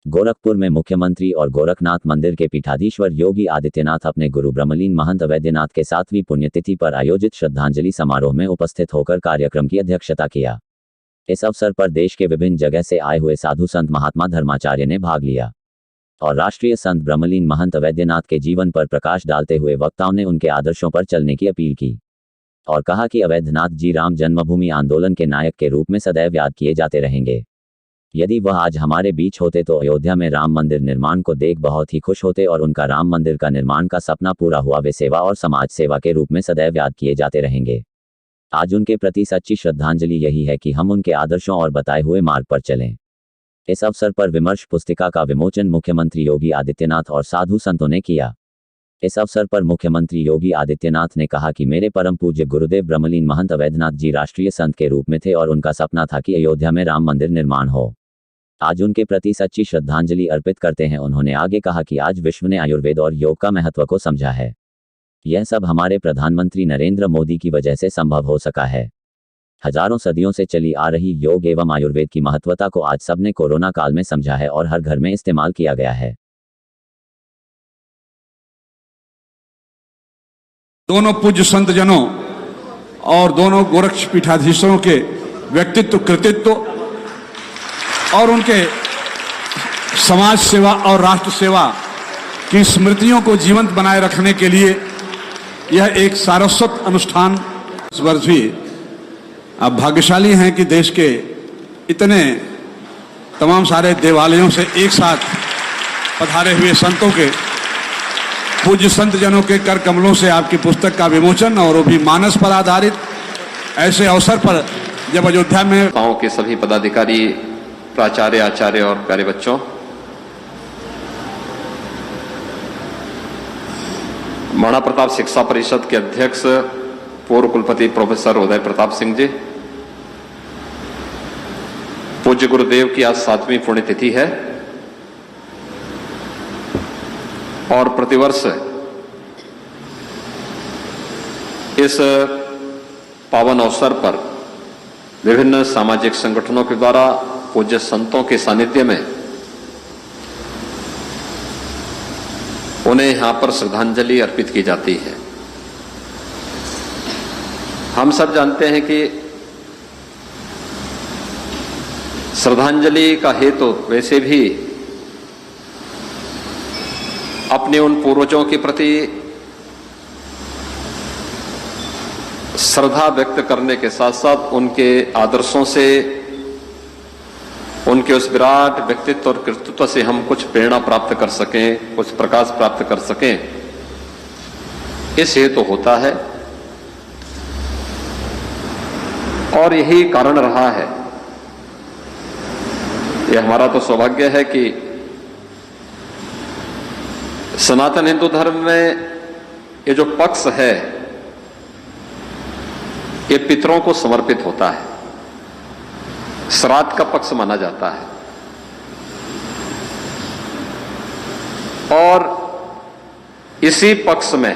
गोरखपुर में मुख्यमंत्री और गोरखनाथ मंदिर के पीठाधीश्वर योगी आदित्यनाथ अपने गुरु ब्रह्मलीन महंत अवैधनाथ के 7वीं पुण्यतिथि पर आयोजित श्रद्धांजलि समारोह में उपस्थित होकर कार्यक्रम की अध्यक्षता किया। इस अवसर पर देश के विभिन्न जगह से आए हुए साधु संत महात्मा धर्माचार्य ने भाग लिया और राष्ट्रीय संत ब्रह्मलीन महंत अवैधनाथ के जीवन पर प्रकाश डालते हुए वक्ताओं ने उनके आदर्शों पर चलने की अपील की और कहा कि अवैधनाथ जी राम जन्मभूमि आंदोलन के नायक के रूप में सदैव याद किए जाते रहेंगे। यदि वह आज हमारे बीच होते तो अयोध्या में राम मंदिर निर्माण को देख बहुत ही खुश होते और उनका राम मंदिर का निर्माण का सपना पूरा हुआ। वे सेवा और समाज सेवा के रूप में सदैव याद किए जाते रहेंगे। आज उनके प्रति सच्ची श्रद्धांजलि यही है कि हम उनके आदर्शों और बताए हुए मार्ग पर चलें। इस अवसर पर विमर्श पुस्तिका का विमोचन मुख्यमंत्री योगी आदित्यनाथ और साधु संतों ने किया। इस अवसर पर मुख्यमंत्री योगी आदित्यनाथ ने कहा कि मेरे परम पूज्य गुरुदेव ब्रह्मलीन महंत अवैधनाथ जी राष्ट्रीय संत के रूप में थे और उनका सपना था कि अयोध्या में राम मंदिर निर्माण हो। आज उनके प्रति सच्ची श्रद्धांजलि अर्पित करते हैं। उन्होंने आगे कहा कि आज विश्व ने आयुर्वेद और योग का महत्व को समझा है। यह सब हमारे प्रधानमंत्री नरेंद्र मोदी की वजह से संभव हो सका है। हजारों सदियों से चली आ रही योग एवं आयुर्वेद की महत्वता को आज सबने कोरोना काल में समझा है और हर घर में इस्तेमाल किया गया है। दोनों पूज्य संत जनों और दोनों गोरक्ष पीठाधीश्वरों के व्यक्तित्व, कृतित्व और उनके समाज सेवा और राष्ट्र सेवा की स्मृतियों को जीवंत बनाए रखने के लिए यह एक सारस्वत अनुष्ठान इस वर्ष भी। आप भाग्यशाली हैं कि देश के इतने तमाम सारे देवालयों से एक साथ पधारे हुए संतों के, पूज्य संत जनों के कर कमलों से आपकी पुस्तक का विमोचन और वो भी मानस पर आधारित ऐसे अवसर पर जब अयोध्या में गांव के सभी पदाधिकारी, प्राचार्य, आचार्य और प्यारे बच्चों, महाराणा प्रताप शिक्षा परिषद के अध्यक्ष पूर्व कुलपति प्रोफेसर उदय प्रताप सिंह जी, पूज्य गुरुदेव की आज 7वीं पुण्यतिथि है और प्रतिवर्ष इस पावन अवसर पर विभिन्न सामाजिक संगठनों के द्वारा पूज्य संतों के सानिध्य में उन्हें यहां पर श्रद्धांजलि अर्पित की जाती है। हम सब जानते हैं कि श्रद्धांजलि का हेतु वैसे भी अपने उन पूर्वजों के प्रति श्रद्धा व्यक्त करने के साथ साथ उनके आदर्शों से, उनके उस विराट व्यक्तित्व और कृतित्व से हम कुछ प्रेरणा प्राप्त कर सकें, कुछ प्रकाश प्राप्त कर सकें, इस हेतु होता है। और यही कारण रहा है, यह हमारा तो सौभाग्य है कि सनातन हिंदू धर्म में ये जो पक्ष है ये पितरों को समर्पित होता है, श्राद्ध का पक्ष माना जाता है। और इसी पक्ष में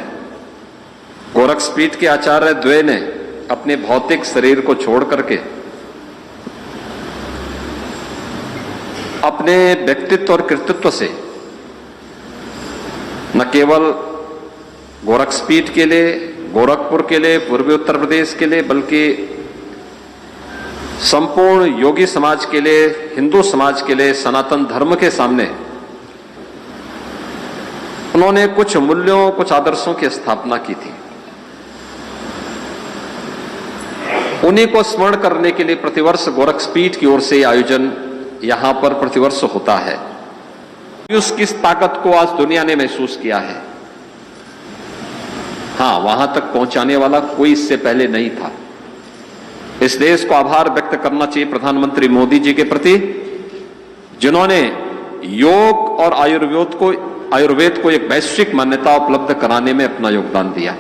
गोरक्षपीठ के आचार्य द्वय ने अपने भौतिक शरीर को छोड़ करके अपने व्यक्तित्व और कृतित्व से न केवल गोरक्षपीठ के लिए, गोरखपुर के लिए, पूर्वी उत्तर प्रदेश के लिए, बल्कि संपूर्ण योगी समाज के लिए, हिंदू समाज के लिए, सनातन धर्म के सामने उन्होंने कुछ मूल्यों, कुछ आदर्शों की स्थापना की थी। उन्हीं को स्मरण करने के लिए प्रतिवर्ष गोरक्षपीठ की ओर से आयोजन यहां पर प्रतिवर्ष होता है। उसकी ताकत को आज दुनिया ने महसूस किया है। हां, वहां तक पहुंचाने वाला कोई इससे पहले नहीं था। इस देश को आभार व्यक्त करना चाहिए प्रधानमंत्री मोदी जी के प्रति, जिन्होंने योग और आयुर्वेद को एक वैश्विक मान्यता उपलब्ध कराने में अपना योगदान दिया।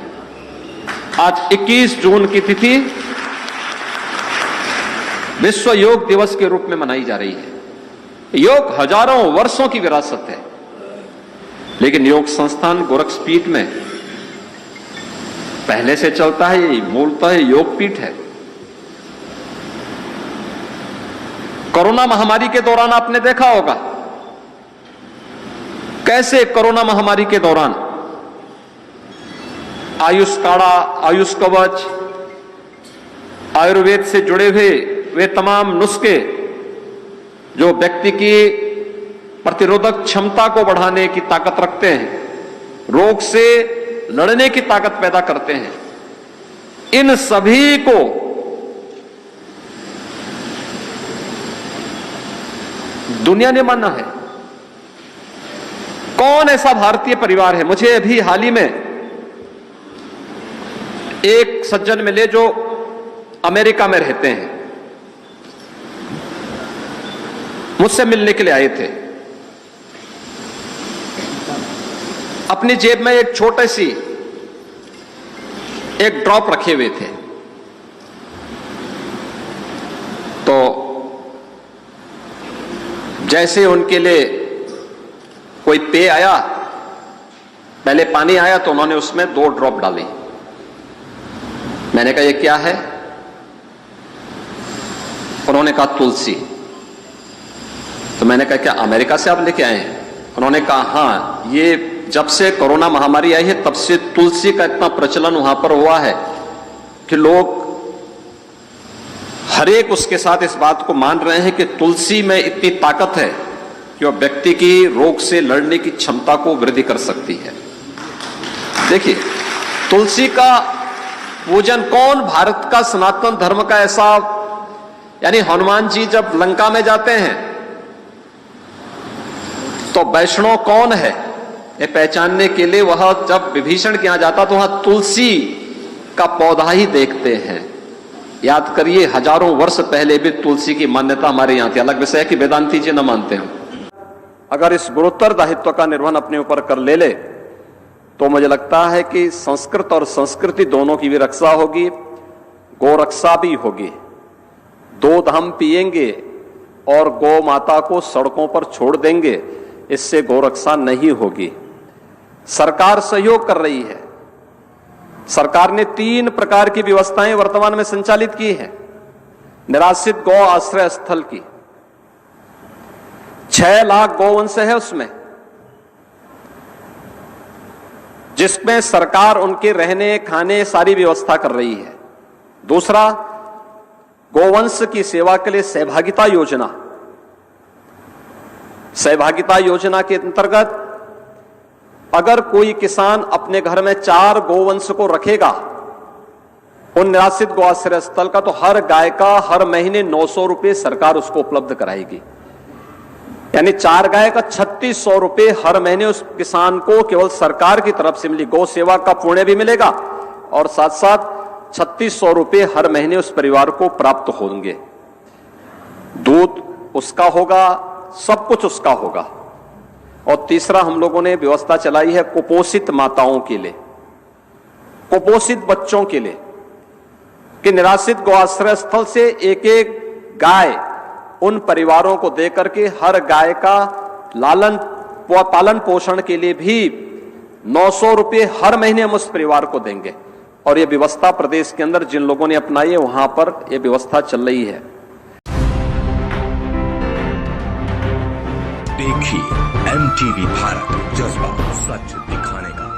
आज 21 जून की तिथि विश्व योग दिवस के रूप में मनाई जा रही है। योग हजारों वर्षों की विरासत है, लेकिन योग संस्थान गोरक्षपीठ में पहले से चलता है। ये मूलतः योग पीठ है। कोरोना महामारी के दौरान आपने देखा होगा कैसे कोरोना महामारी के दौरान आयुष काढ़ा, आयुष कवच, आयुर्वेद से जुड़े हुए वे तमाम नुस्खे जो व्यक्ति की प्रतिरोधक क्षमता को बढ़ाने की ताकत रखते हैं, रोग से लड़ने की ताकत पैदा करते हैं, इन सभी को दुनिया ने माना है। कौन ऐसा भारतीय परिवार है? मुझे अभी हाल ही में एक सज्जन मिले जो अमेरिका में रहते हैं, मुझसे मिलने के लिए आए थे। अपनी जेब में एक छोटी सी एक ड्रॉप रखे हुए थे। तो जैसे उनके लिए कोई पेय आया, पहले पानी आया तो उन्होंने उसमें 2 ड्रॉप डाली। मैंने कहा ये क्या है? उन्होंने कहा तुलसी। तो मैंने कहा क्या अमेरिका से आप लेके आए हैं? उन्होंने कहा हां, ये जब से कोरोना महामारी आई है तब से तुलसी का इतना प्रचलन वहां पर हुआ है कि लोग हर एक उसके साथ इस बात को मान रहे हैं कि तुलसी में इतनी ताकत है कि वह व्यक्ति की रोग से लड़ने की क्षमता को वृद्धि कर सकती है। देखिए, तुलसी का पूजन कौन, भारत का सनातन धर्म का ऐसा, यानी हनुमान जी जब लंका में जाते हैं तो वैष्णव कौन है ये पहचानने के लिए वह जब विभीषण के यहां जाता तो वहां तुलसी का पौधा ही देखते हैं। याद करिए, हजारों वर्ष पहले भी तुलसी की मान्यता हमारे यहां थी। अलग विषय है कि वेदांती जी न मानते हैं। अगर इस गुरुतर दायित्व का निर्वहन अपने ऊपर कर ले तो मुझे लगता है कि संस्कृत और संस्कृति दोनों की भी रक्षा होगी, गोरक्षा भी होगी। दूध हम पिएंगे और गौ माता को सड़कों पर छोड़ देंगे, इससे गोरक्षा नहीं होगी। सरकार सहयोग कर रही है। सरकार ने 3 प्रकार की व्यवस्थाएं वर्तमान में संचालित की है। निराश्रित गौ आश्रय स्थल की 6 लाख गौवंश है उसमें, जिसमें सरकार उनके रहने खाने सारी व्यवस्था कर रही है। दूसरा, गोवंश की सेवा के लिए सहभागिता योजना। सहभागिता योजना के अंतर्गत अगर कोई किसान अपने घर में 4 गोवंश को रखेगा उन निराश्रित गौ आश्रय स्थल का, तो हर गाय का हर महीने 900 रुपए सरकार उसको उपलब्ध कराएगी। यानी 4 गाय का 3600 रुपए हर महीने उस किसान को केवल सरकार की तरफ से मिली। गौ सेवा का पुण्य भी मिलेगा और साथ साथ 3600 रुपए हर महीने उस परिवार को प्राप्त होंगे। दूध उसका होगा, सब कुछ उसका होगा। और तीसरा, हम लोगों ने व्यवस्था चलाई है कुपोषित माताओं के लिए, कुपोषित बच्चों के लिए, कि निराश्रित गौ आश्रय स्थल से एक एक गाय उन परिवारों को देकर के हर गाय का पालन पोषण के लिए भी 900 रुपए हर महीने हम उस परिवार को देंगे। और यह व्यवस्था प्रदेश के अंदर जिन लोगों ने अपनाई है वहां पर यह व्यवस्था चल रही है। देखिए MTV भारत, जज्बा सच दिखाने का।